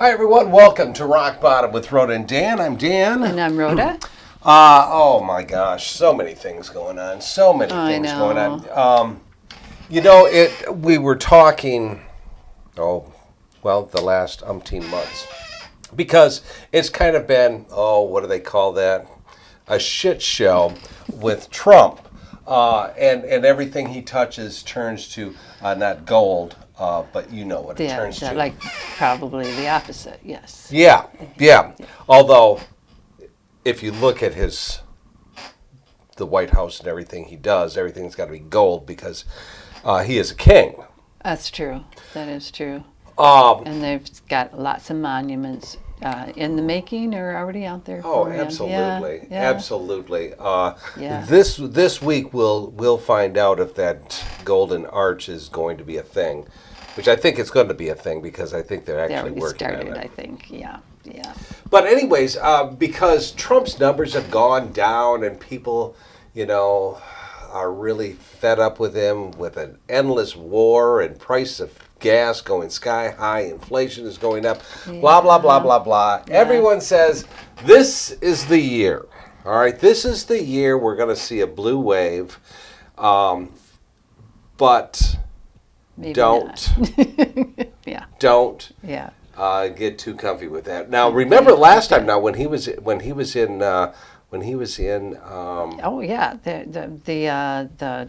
Hi everyone, welcome to Rock Bottom with Rhoda and Dan. I'm Dan. And I'm Rhoda. Oh my gosh, so many things going on. So many things going on. We were talking, the last umpteen months. Because it's kind of been, what do they call that? A shit show with Trump. And everything he touches turns to not gold, but you know what it turns to. Like probably the opposite, yes. Yeah. Although, if you look at the White House and everything he does, everything's got to be gold because he is a king. That's true. That is true. And they've got lots of monuments in the making or already out there. Oh, absolutely, yeah. Absolutely. This week we'll find out if that golden arch is going to be a thing, which I think it's going to be a thing because I think they're actually working on it. I think, yeah. But anyways, because Trump's numbers have gone down and people, are really fed up with him with an endless war and price of gas going sky high, inflation is going up, blah, blah, blah, blah, blah. Yeah. Everyone says, this is the year. All right, this is the year we're going to see a blue wave. But maybe don't. Yeah. Don't. Yeah. Get too comfy with that. Now, remember last time now when he was in the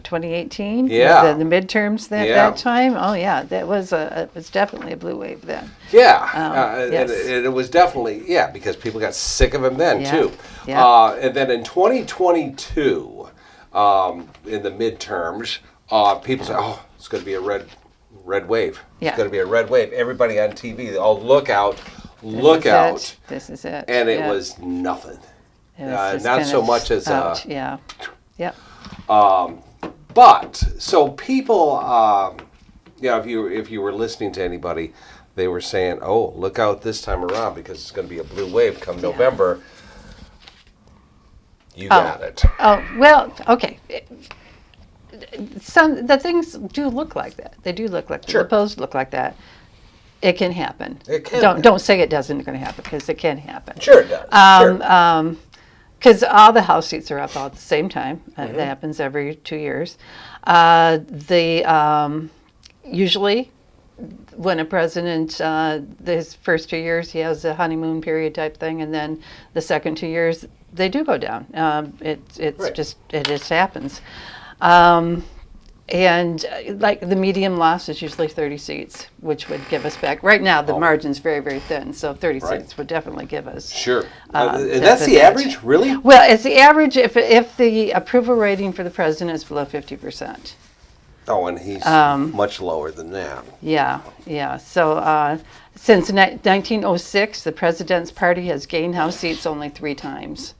2018, yeah, the midterms that time. Oh yeah, that was it was definitely a blue wave then. Yeah, yes. and it was definitely because people got sick of him then too. Yeah. And then in 2022, in the midterms, people say, "Oh, it's going to be a red wave. Yeah. It's going to be a red wave." Everybody on TV, look out, look out! This is it. And it was nothing. Not so much as yeah. But so people, if you were listening to anybody, they were saying, "Oh, look out this time around because it's going to be a blue wave come November." You got it. Oh well, okay. The things do look like that. They do look like that. Sure. The polls look like that. It can happen. It can. Don't say it doesn't going to happen because it can happen. Sure, it does. Because all the House seats are up all at the same time. That happens every 2 years. Usually, when a president, his first 2 years, he has a honeymoon period type thing, and then the second 2 years, they do go down. It just happens. And like the median loss is usually 30 seats, which would give us back. Right now, the margin's very, very thin, so 30 seats would definitely give us. Sure. And that's the average, really? Well, it's the average if the approval rating for the president is below 50%. Oh, and he's much lower than that. Yeah. So since 1906, the president's party has gained House seats only 3 times.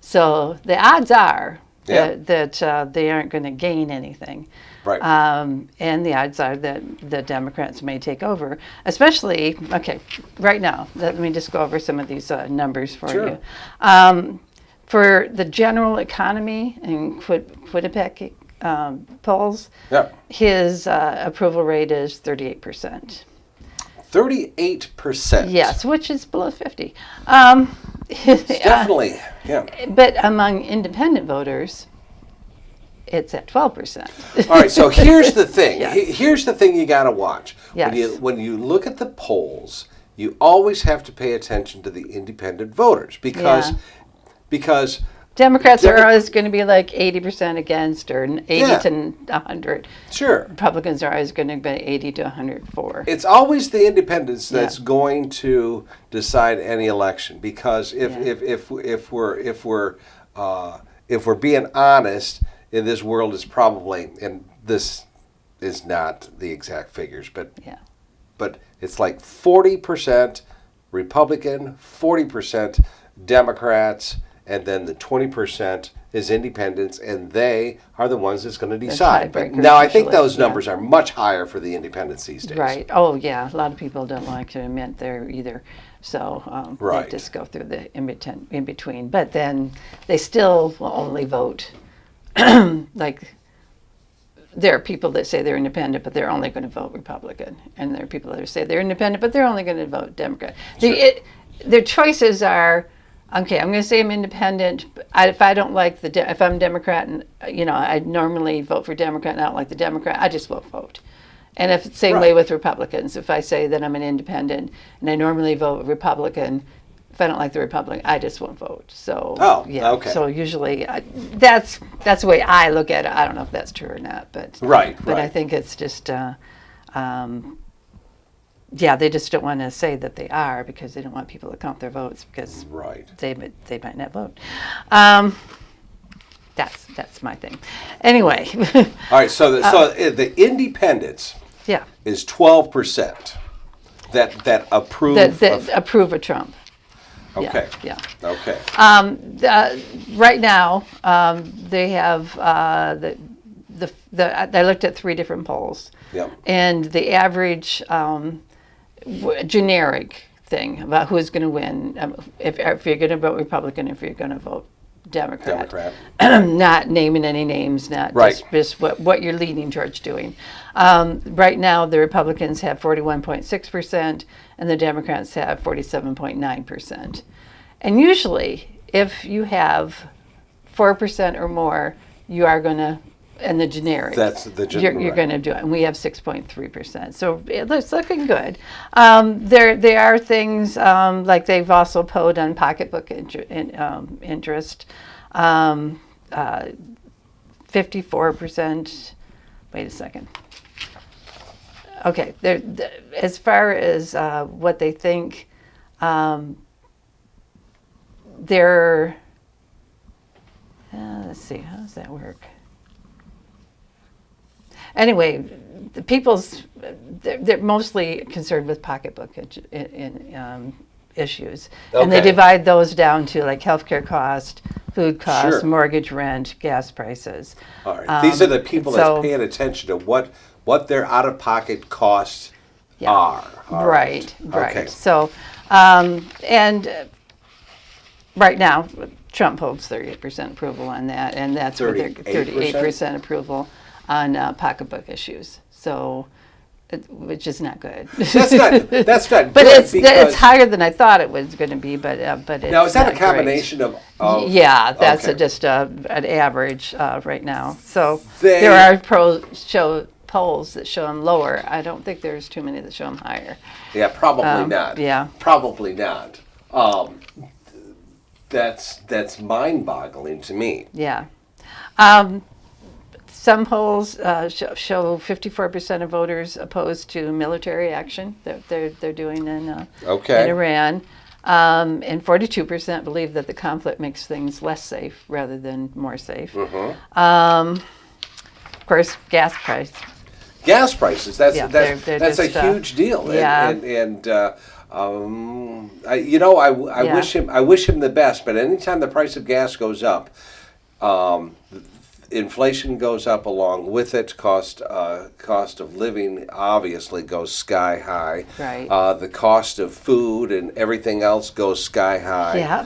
So the odds are that they aren't going to gain anything. Right. And the odds are that the Democrats may take over, especially, right now, let me just go over some of these numbers for you. For the general economy and Quinnipiac polls, his approval rate is 38%. 38%? Yes, which is below 50. It's definitely, But among independent voters, it's at 12%. All right, so here's the thing. Yes. Here's the thing you got to watch. Yes. When you look at the polls, you always have to pay attention to the independent voters because Democrats are always going to be like 80% against or 80 to 100. Sure. Republicans are always going to be 80 to 104. It's always the independents that's going to decide any election because if we're being honest, in this world is probably, and this is not the exact figures, but it's like 40% Republican, 40% Democrats, and then the 20% is independents, and they are the ones that's going to decide. But now I think those numbers are much higher for the independents these days. Right. Oh, yeah. A lot of people don't like to admit they're either. So they just go through the in between. But then they still will only vote like there are people that say they're independent, but they're only going to vote Republican, and there are people that say they're independent, but they're only going to vote Democrat. Sure. Their choices are, okay, I'm going to say I'm independent. If I don't like if I'm Democrat, and I normally vote for Democrat, and I don't like the Democrat, I just won't vote. And if same way with Republicans, if I say that I'm an independent and I normally vote Republican, if I don't like the Republican, I just won't vote. So okay. So usually that's the way I look at it. I don't know if that's true or not, but right. I think it's just they just don't want to say that they are because they don't want people to count their votes because they might not vote. That's my thing. Anyway. All right. So the independents is 12% that approve that approve of Trump. Okay. Yeah. Okay. Right now, they have I looked at 3 different polls. Yeah. And the average generic thing about who's going to win, if you're going to vote Republican, if you're going to vote Democrat. Not naming any names, not just what you're leaning towards doing. Right now, the Republicans have 41.6%, and the Democrats have 47.9%. And usually, if you have 4% or more, you are going to, and the generic, that's the generic. You're going to do it. And we have 6.3%. So it's looking good. There are things like they've also polled on Pocketbook interest. 54%. Wait a second. Okay. As far as what they think, they're. Let's see. How does that work? Anyway, they're mostly concerned with Pocketbook issues, and they divide those down to like healthcare cost, food costs, mortgage, rent, gas prices. All right, these are the people that's paying attention to what their out-of-pocket costs are. Right. Okay. So, and right now, Trump holds 38% approval on that, and that's with their 38% approval on Pocketbook issues. So, which is not good. That's not good. But it's higher than I thought it was going to be. But it's now is that a combination of? Yeah, that's just an average right now. So there are polls that show them lower. I don't think there's too many that show them higher. Yeah, probably not. Yeah, probably not. That's mind-boggling to me. Yeah. Some polls show 54% of voters opposed to military action that they're doing in Iran, and 42% believe that the conflict makes things less safe rather than more safe. Of course, gas prices. Gas prices. That's a huge deal. Yeah. I wish him the best. But anytime the price of gas goes up, inflation goes up along with it. Cost of living obviously goes sky high. Right. The cost of food and everything else goes sky high. Yeah.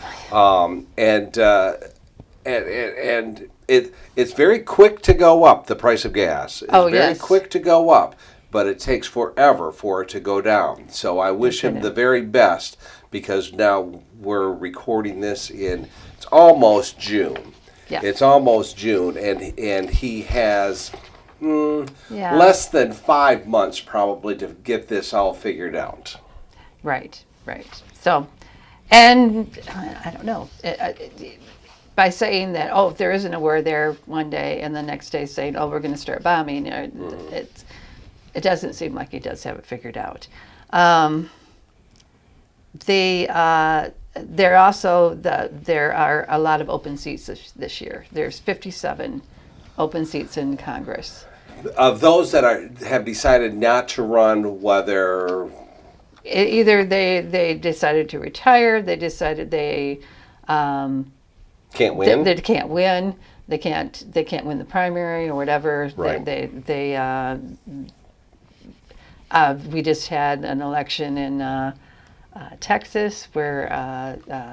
And it's very quick to go up. The price of gas. It's very quick to go up, but it takes forever for it to go down. So I wish him the very best, because now we're recording this it's almost June. Yeah. It's almost June, and he has less than 5 months probably to get this all figured out. Right. So, and I don't know, by saying that, if there isn't a war there one day, and the next day saying, we're going to start bombing, it doesn't seem like he does have it figured out. There are a lot of open seats this year. There's 57 open seats in Congress. Of those that have decided not to run, whether either they decided to retire, they decided they can't win. They can't win. They can't win the primary or whatever. Right. We just had an election in Texas where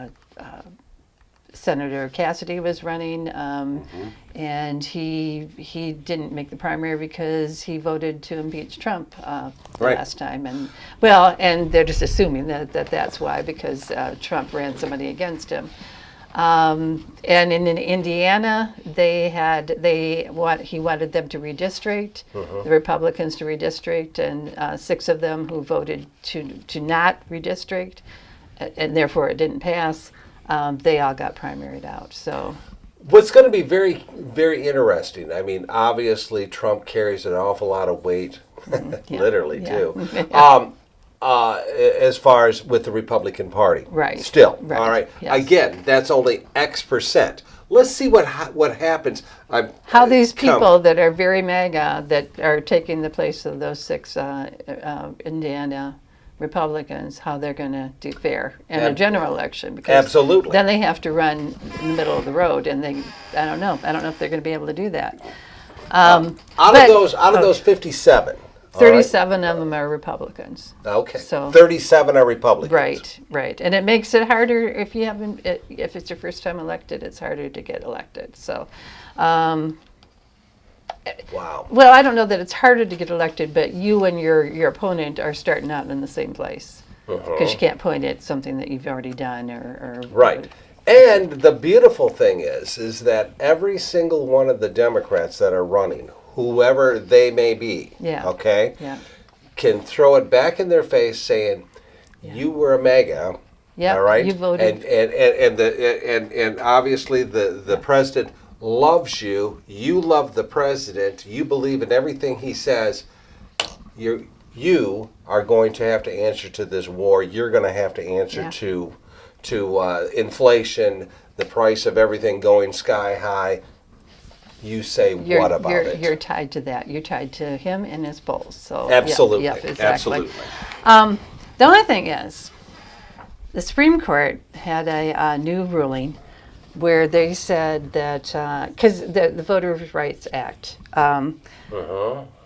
Senator Cassidy was running, and he didn't make the primary because he voted to impeach Trump the last time, and they're just assuming that's why, because Trump ran somebody against him. And in Indiana, he wanted them to redistrict, the Republicans to redistrict, and 6 of them who voted to not redistrict, and therefore it didn't pass. They all got primaried out. So, what's going to be very, very interesting. I mean, obviously, Trump carries an awful lot of weight, literally too. As far as with the Republican Party, right? Still, right. All right. Yes. Again, that's only X%. Let's see what happens. How these people that are very MAGA that are taking the place of those 6 Indiana Republicans, how they're going to do fair in a general election, because absolutely, then they have to run in the middle of the road, and I don't know if they're going to be able to do that. Out of those 57. 37 of them are Republicans. Okay. So 37 are Republicans. Right. And it makes it harder if it's your first time elected, it's harder to get elected. So, wow. Well, I don't know that it's harder to get elected, but you and your opponent are starting out in the same place, because you can't point at something that you've already done or right. And the beautiful thing is that every single one of the Democrats that are running, whoever they may be, can throw it back in their face saying, "You were a MAGA, all right? You voted, and obviously the president loves you. You love the president. You believe in everything he says. You are going to have to answer to this war. You're going to have to answer to inflation, the price of everything going sky high." You say what about it? You're tied to that. You're tied to him and his polls. So absolutely, exactly. Absolutely. The only thing is, the Supreme Court had a new ruling where they said that because the Voter Rights Act,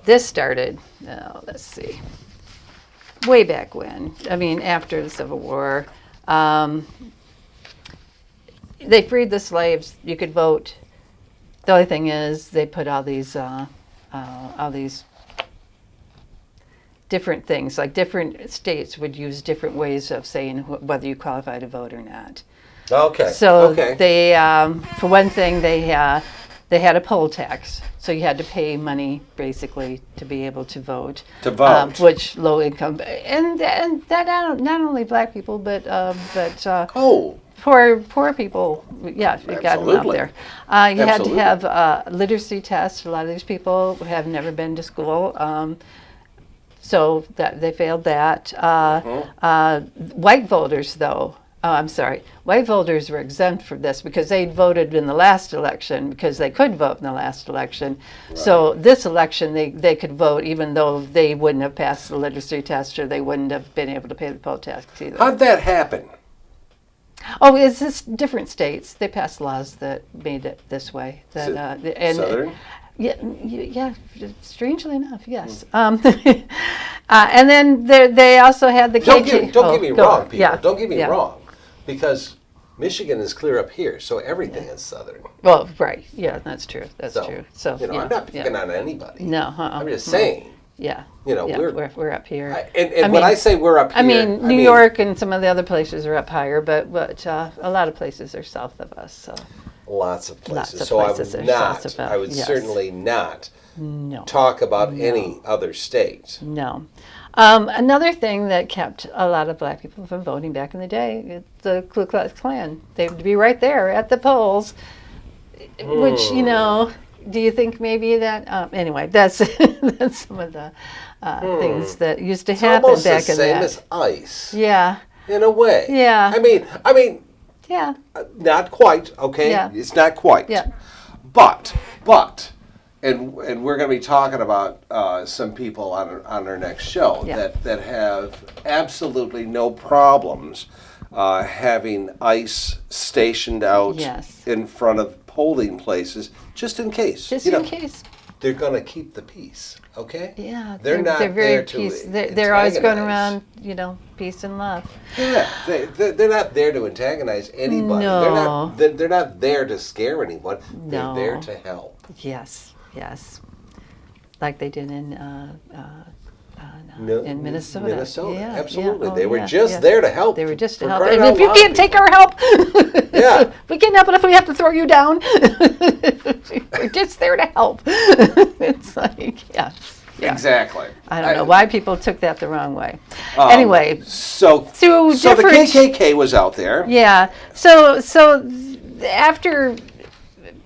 this started. Let's see, way back when. I mean, after the Civil War, they freed the slaves. You could vote. The only thing is, they put all these different things. Like different states would use different ways of saying whether you qualify to vote or not. Okay. So they, for one thing, they had a poll tax. So you had to pay money basically to be able to vote. Which low income and that not only black people but Poor people, you got them out there. You had to have literacy tests. A lot of these people have never been to school, so that they failed that. White voters, though, white voters were exempt from this because they voted in the last election because they could vote in the last election. Right. So this election, they could vote even though they wouldn't have passed the literacy test or they wouldn't have been able to pay the poll tax either. How'd that happen? Oh, it's just different states. They passed laws that made it this way. Southern? Yeah. Strangely enough, yes. And then they also had the Don't get me wrong, people. Yeah. Don't get me wrong, because Michigan is clear up here, so everything is Southern. Well, right. Yeah, that's true. That's true. So I'm not picking on anybody. No. I'm just saying. Yeah. We're up here. And when I say we're up here, I mean New York and some of the other places are up higher, but a lot of places are south of us. So lots of places. I would certainly not talk about any other state. No. Another thing that kept a lot of black people from voting back in the day, the Ku Klux Klan. They would be right there at the polls, which do you think maybe that? Anyway, that's some of the things that used to happen back in that. It's almost the same as ICE. Yeah. In a way. Yeah. I mean. Yeah. Not quite. Okay. Yeah. It's not quite. Yeah. But, and we're going to be talking about some people on our next show that have absolutely no problems having ICE stationed out in front of polling places, just in case. In case. they're going to keep the peace. Okay. Yeah, they're not they're very there to peace. They're always going antagonize. around, peace and love. Yeah, they're not there to antagonize anybody. No. They're not there to scare anyone. No. They're there to help. Yes, like they did in Minnesota. Minnesota, Yeah, absolutely. yeah. They were yeah, just yeah. there to help. They were just to For help. crying And out if you loud, can't take people. our help, Yeah. we can't help it if we have to throw you down. We're just there to help. It's like, yeah. Exactly. I don't know why people took that the wrong way. Um, Anyway, so the KKK was out there. yeah. So after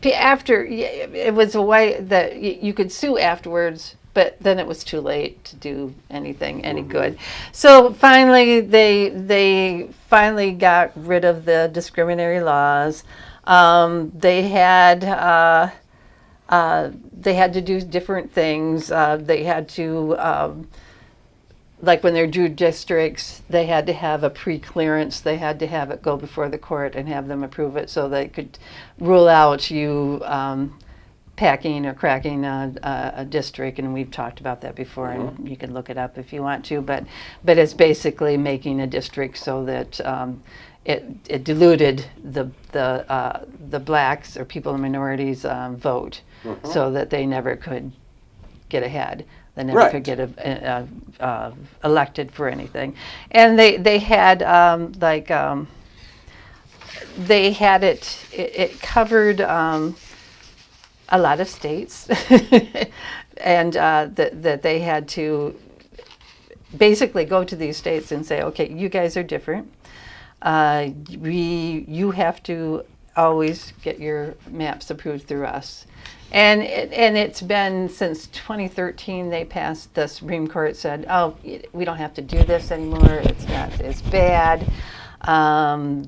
it was a way that you could sue afterwards, but then it was too late to do anything any good. So finally, they finally got rid of the discriminatory laws. They had to do different things. They had to, like when they drew districts, they had to have a pre-clearance. They had to have it go before the court and have them approve it so they could rule out you packing or cracking a district. And we've talked about that before, and you can look it up if you want to. But it's basically making a district so that it diluted the blacks or people in minorities vote, so that they never could get ahead. They never could get elected for anything. And they had they had it covered a lot of states, and that they had to basically go to these states and say, okay, you guys are different. You have to always get your maps approved through us. And it's been since 2013 they passed, the Supreme Court said, oh, we don't have to do this anymore. It's not as bad.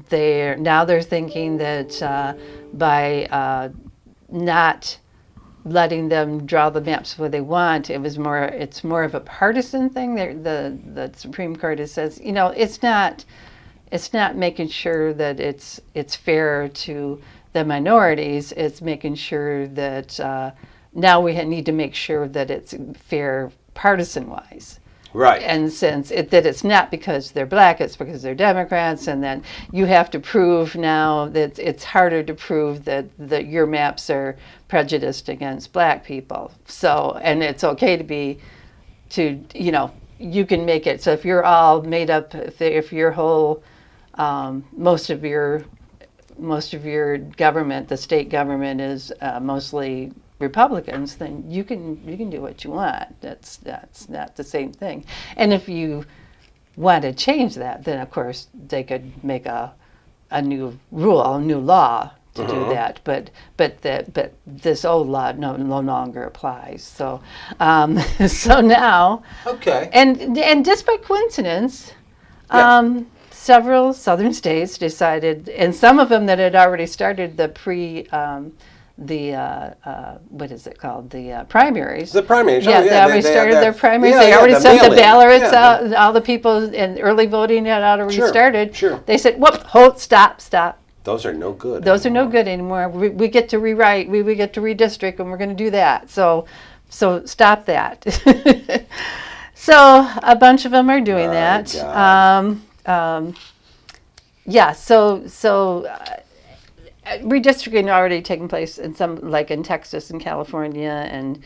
They're thinking that by not letting them draw the maps where they want, it's more of a partisan thing. The Supreme Court says, it's not making sure that it's fair to the minorities. It's making sure that now we need to make sure that it's fair partisan-wise. Right. And since that it's not because they're black, it's because they're Democrats, and then you have to prove now that it's harder to prove that your maps are prejudiced against black people. So, and it's okay you can make it. So if you're all made up, if your whole, most of your government, the state government is mostly Republicans, then you can do what you want. That's not the same thing. And if you want to change that, then of course they could make a new rule, a new law to do that. But this old law no longer applies. So so now, okay. And just by coincidence, Yes. Several southern states decided, and some of them that had already started the what is it called? The primaries. The primaries. Yeah, they already started their primaries. They already sent the ballots out. All the people, and early voting had already started. Sure. They said, whoop, hold, stop. Those are no good. Those are no good anymore. We get to rewrite. We get to redistrict, and we're going to do that. So stop that. So a bunch of them are doing that. Redistricting already taking place in some, like in Texas and California and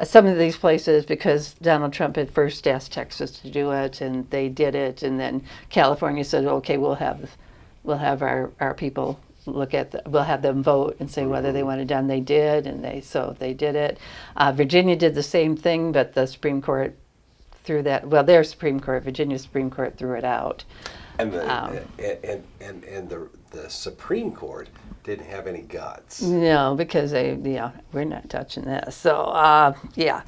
some of these places, because Donald Trump had first asked Texas to do it, and they did it, and then California said, okay, we'll have our people we'll have them vote and say whether they want it done. They did, and they did it. Virginia did the same thing, but the Supreme Court threw that. Well, their Supreme Court, Virginia's Supreme Court, threw it out. And the Supreme Court didn't have any guts. No, because we're not touching this. So yeah.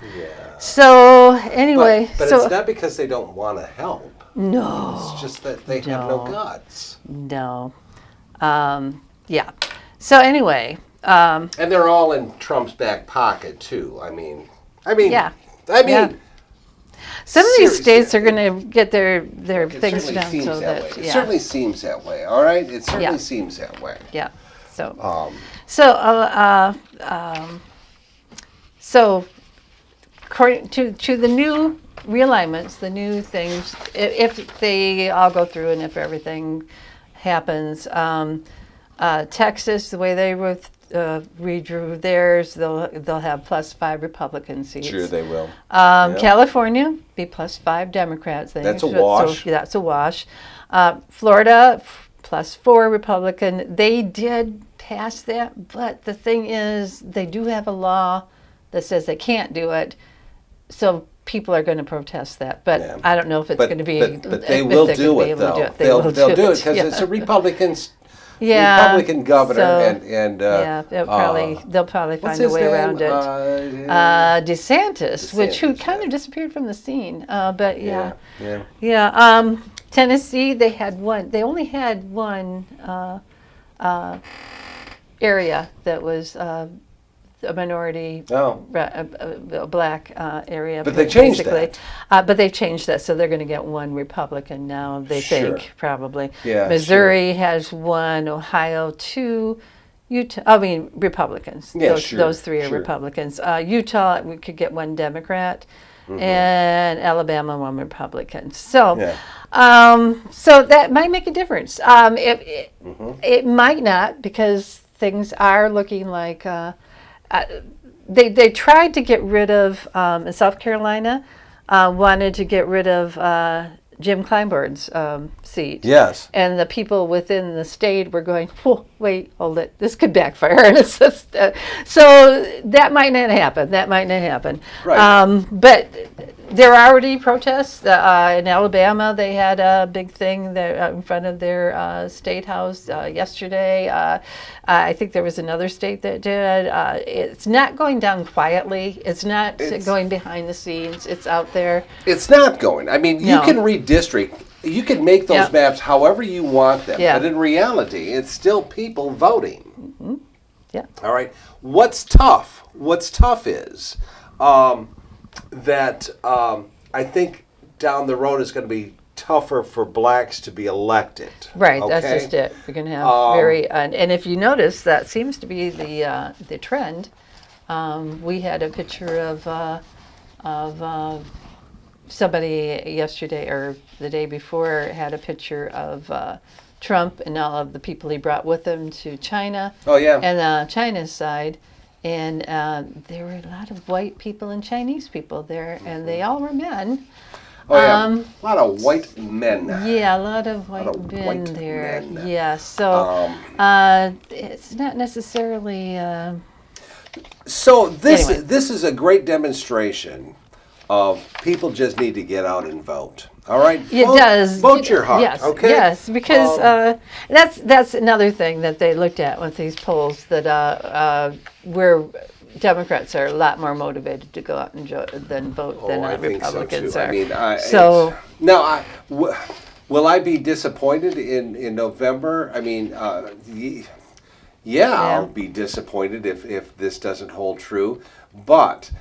So anyway, but it's not because they don't want to help. No. It's just that they have no guts. No. Yeah. So anyway. And they're all in Trump's back pocket too. I mean. Yeah. Yeah. Some of these states are going to get their things done. It certainly seems that way. All right, it certainly seems that way. Yeah. So according to the new realignments, the new things, if they all go through and if everything happens, Texas, the way they redrew theirs, they'll have +5 Republican seats. Sure, they will. California be +5 Democrats. That's a wash. So, that's a wash. Florida +4 Republican. They did pass that, but the thing is, they do have a law that says they can't do it. So people are going to protest that, but I don't know if it's going to be. But they will do it, though. They'll do it because it's a Republican governor, and they'll probably find a way around it. DeSantis, who kind of disappeared from the scene, but Tennessee, they had one. They only had one area that was a minority, a black area. But they changed that. But they've changed that, so they're going to get one Republican now, they think, probably. Yeah, Missouri has one, Ohio 2, Utah, Republicans. Those 3 are Republicans. Utah, we could get one Democrat, and Alabama, one Republican. So, so that might make a difference. It might not, because things are looking like... they tried to get rid of, in South Carolina, wanted to get rid of Jim Clyburn's seat. Yes. And the people within the state were going, "Whoa, wait, hold it. This could backfire." And it's just, so that might not happen. Right. But there are already protests. In Alabama, they had a big thing there in front of their state house yesterday. I think there was another state that did. It's not going down quietly. It's going behind the scenes. It's out there. It's not going. I mean, you can redistrict. You can make those maps however you want them. But in reality, it's still people voting. Yeah. All right. What's tough is that I think down the road is going to be tougher for blacks to be elected. Right, okay? That's just it. We're going to have and if you notice, that seems to be the trend. We had a picture of somebody yesterday or the day before had a picture of Trump and all of the people he brought with him to China. Oh, yeah. And China's side. And there were a lot of white people and Chinese people there, and they all were men. Oh, yeah. A lot of white men. Yeah, a lot of white men there. Yeah, so it's not necessarily... So this is a great demonstration of people just need to get out and vote. All right? Vote your heart, yes, okay? Yes, because that's another thing that they looked at with these polls, that where Democrats are a lot more motivated to go out and vote than Republicans are. Now, will I be disappointed in November? I mean, I'll be disappointed if this doesn't hold true, but...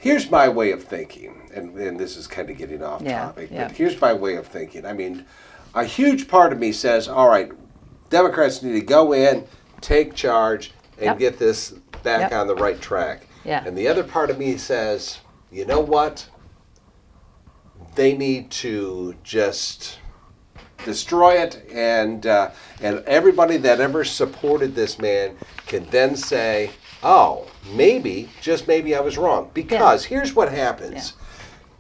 here's my way of thinking, and this is kind of getting off topic, but here's my way of thinking. I mean, a huge part of me says, all right, Democrats need to go in, take charge, and get this back on the right track. Yeah. And the other part of me says, you know what? They need to just destroy it, and everybody that ever supported this man can then say, oh, just maybe I was wrong. Because here's what happens.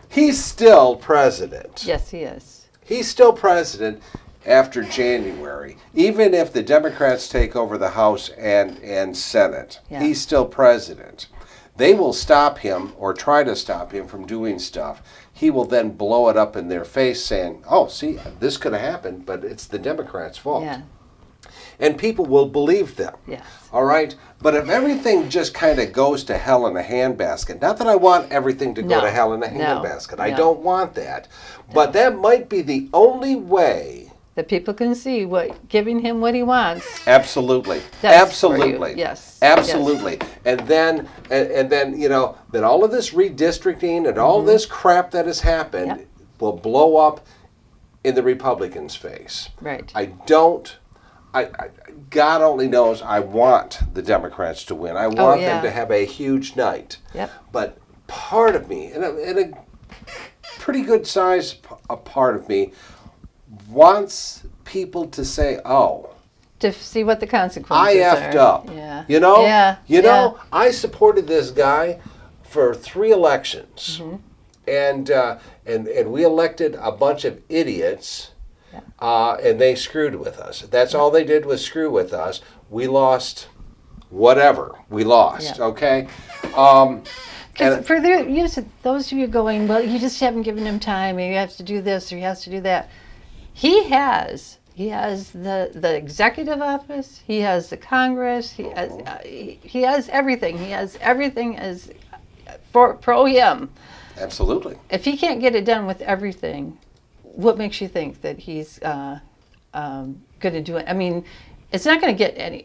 He's still president. Yes, he is. He's still president after January. Even if the Democrats take over the House and Senate, he's still president. They will stop him or try to stop him from doing stuff. He will then blow it up in their face saying, oh, see, this could have happened, but it's the Democrats' fault. Yeah. And people will believe them. Yes. All right? But if everything just kind of goes to hell in a handbasket, not that I want everything to go to hell in a handbasket. I don't want that. But that might be the only way that people can see giving him what he wants. Absolutely. Absolutely. Yes. Absolutely. Yes. And then then all of this redistricting and all this crap that has happened will blow up in the Republicans' face. Right. God only knows I want the Democrats to win. I want them to have a huge night. Yep. But part of me, and a pretty good size a part of me, wants people to say, "Oh, to see what the I consequences effed are. up." Yeah. You know? Yeah. You know, I supported this guy for 3 elections. And we elected a bunch of idiots, and they screwed with us. That's all they did was screw with us. We lost whatever we lost, okay? Because for those of you going, well, you just haven't given him time, or you have to do this, or he has to do that. He has the executive office. He has the Congress. He has everything. He has everything as pro him. Absolutely. If he can't get it done with everything, what makes you think that he's going to do it? I mean, it's not going to get any.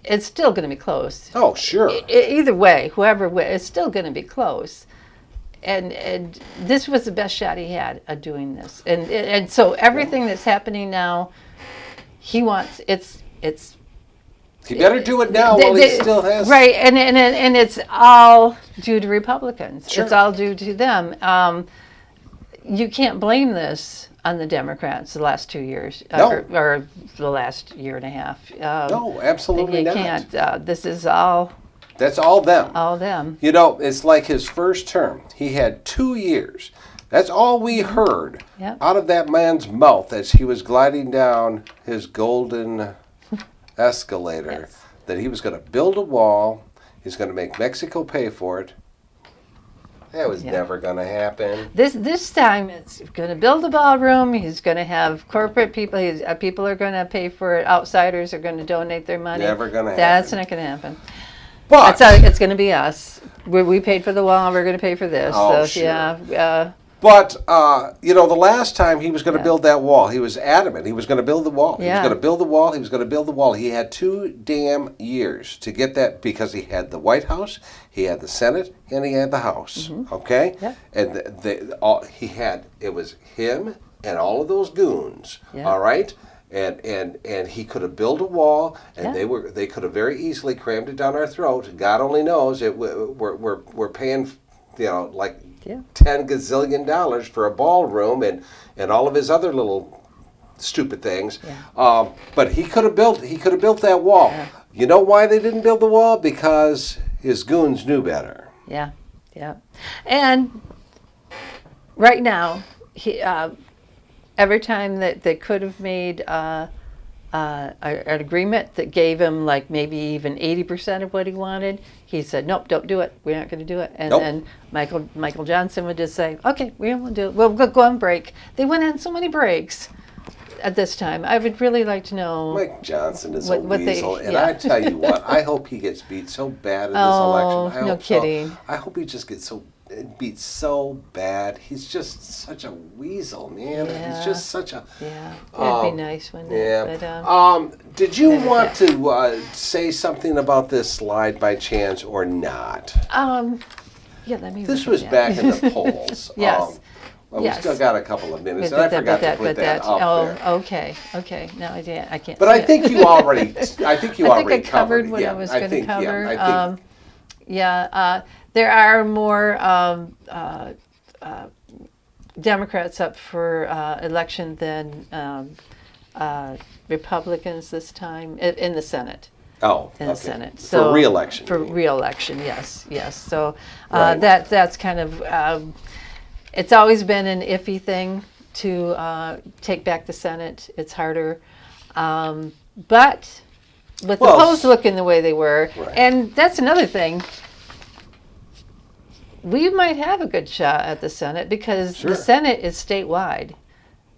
It's still going to be close. Oh, sure. Either way, whoever wins, it's still going to be close. And this was the best shot he had at doing this. And so everything that's happening now, he wants it's. He better do it now while he still has. Right, and it's all due to Republicans. Sure. It's all due to them. You can't blame this on the Democrats the last 2 years, No. or the last year and a half. No, absolutely not. You can't. This is all That's all them. all them. You know, it's like his first term. He had 2 years. That's all we heard out of that man's mouth as he was gliding down his golden escalator, that he was going to build a wall, he's going to make Mexico pay for it. That was never going to happen. This time it's going to build a ballroom. He's going to have corporate people. People are going to pay for it. Outsiders are going to donate their money. Never going to happen. That's not going to happen. But It's going to be us. We paid for the wall. We're going to pay for this. Oh, so, sure. Yeah. But, you know, the last time he was going to build that wall, he was adamant. He was going to build the wall. He was going to build the wall. He was going to build the wall. He had 2 damn years to get that because he had the White House, he had the Senate, and he had the House. Okay? Yeah. And it was him and all of those goons. Yeah. All right? And he could have built a wall, and they could have very easily crammed it down our throat. God only knows we're paying, you know, like $10 gazillion for a ballroom and all of his other little stupid things. Yeah. But he could have built that wall. Yeah. You know why they didn't build the wall? Because his goons knew better. Yeah. And right now, every time that they could have made an agreement that gave him like maybe even 80% of what he wanted, he said, nope, don't do it. We're not going to do it. And then Michael Johnson would just say, okay, we won't do it. We'll go on break. They went on so many breaks at this time. I would really like to know. Mike Johnson is a weasel. And I tell you what, I hope he gets beat so bad in this election. No kidding. I hope he just gets beat so bad. He's just such a weasel, man. Yeah. He's just such a... Yeah, that'd be nice, wouldn't it? Yeah. But, did you want to say something about this slide by chance or not? Yeah, let me... This was back in the polls. Yes. Well, we still got a couple of minutes, and But I forgot to put that up there. Okay. No, I can't. But I think you already... I think I covered what I was going to cover. There are more Democrats up for election than Republicans this time in the Senate. Oh, in the Senate. So, for re-election. For re-election, yes. So that's kind of it's always been an iffy thing to take back the Senate. It's harder, but with the polls looking the way they were, and that's another thing. We might have a good shot at the Senate because the Senate is statewide.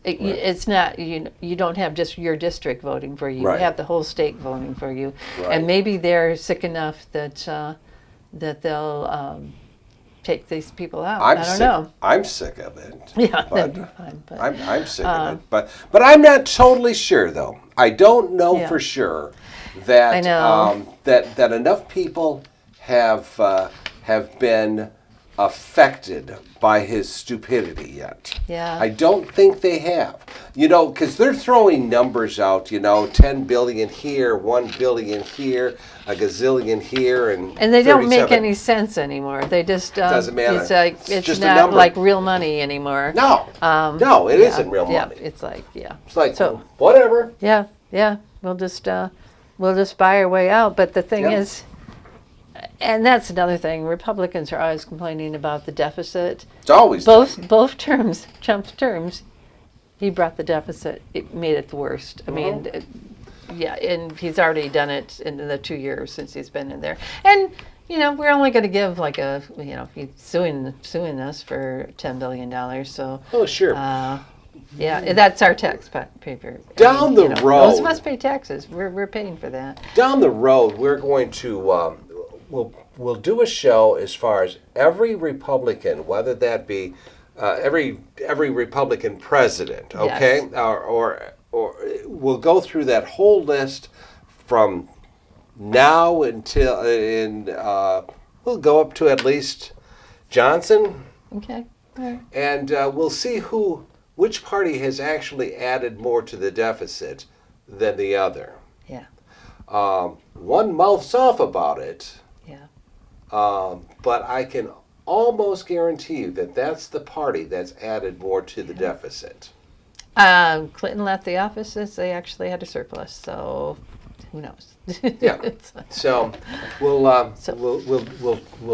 It's not you don't have just your district voting for you. You have the whole state voting for you, and maybe they're sick enough that they'll take these people out. I don't know. I'm sick of it. Yeah, that'd be fine. But I'm sick of it. But I'm not totally sure though. I don't know for sure that that enough people have been affected by his stupidity yet. Yeah. I don't think they have. You know, because they're throwing numbers out, you know, 10 billion here, 1 billion here, a gazillion here, and they don't make 37. any sense anymore. They just Doesn't matter. It's like it's just a not number. like real money anymore. No, no, it isn't real money. Yeah, it's like It's like, so whatever. yeah. We'll just buy our way out. But the thing is, and that's another thing. Republicans are always complaining about the deficit. It's always Both terms, Trump's terms, he brought the deficit. It made it the worst. I mean, and he's already done it in the 2 years since he's been in there. And you know, we're only going to give like he's suing us for $10 billion. So sure. Yeah, that's our tax paper. Down the road, those of us pay taxes. We're paying for that. Down the road, we're going to we'll do a show as far as every Republican, whether that be every Republican president, okay, Yes. or we'll go through that whole list from now until we'll go up to at least Johnson, Okay. All right. and we'll see which party has actually added more to the deficit than the other. Yeah. One mouths off about it. Yeah. But I can almost guarantee you that that's the party that's added more to the deficit. Clinton left the office as they actually had a surplus, so who knows? Yeah. So we'll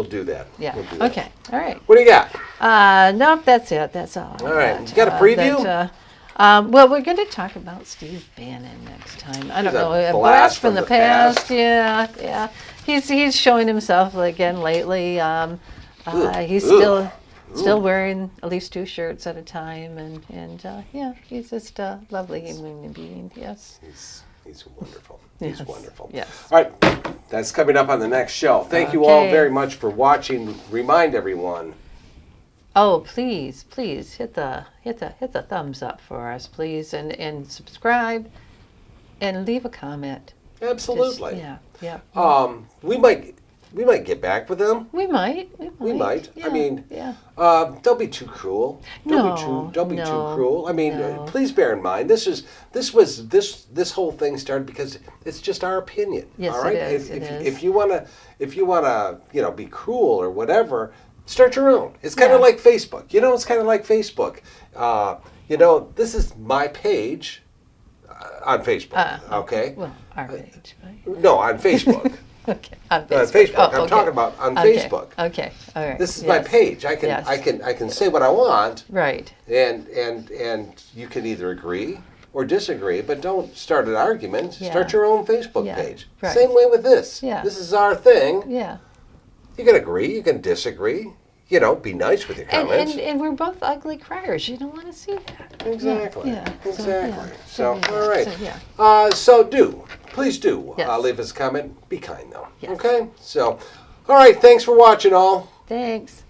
do that. Yeah. We'll do that. Okay. All right. What do you got? Nope. That's it. That's all. All right. You got a preview? Well, we're going to talk about Steve Bannon next time. I don't know. A blast from the past. Yeah. He's showing himself again lately. He's still wearing at least 2 shirts at a time, and he's just a lovely human being. Yes. He's wonderful. He's wonderful. Yes. All right. That's coming up on the next show. Thank you all very much for watching. Remind everyone. Oh, please hit the thumbs up for us, please, and subscribe, and leave a comment. Absolutely. Yeah. We might get back with them. We might. Yeah, I mean, yeah. Don't be too cruel. Don't be too cruel. I mean, no. please bear in mind this whole thing started because it's just our opinion. Yes, all right. it is. If you wanna be cruel or whatever, start your own. It's kind of like Facebook. It's kind of like Facebook. This is my page on Facebook. Okay. Well, our page, right? No, on Facebook. Okay. On Facebook. Oh, I'm talking about on Facebook. Okay. All right. This is my page. I can say what I want. Right. And you can either agree or disagree, but don't start an argument. Yeah. Start your own Facebook page. Right. Same way with this. Yeah. This is our thing. Yeah. You can agree. You can disagree. Be nice with your comments. And we're both ugly criers. You don't want to see that. Exactly. Yeah. Exactly. So, all right. Please do leave us a comment. Be kind though. Yes. Okay. So, all right. Thanks for watching, all. Thanks.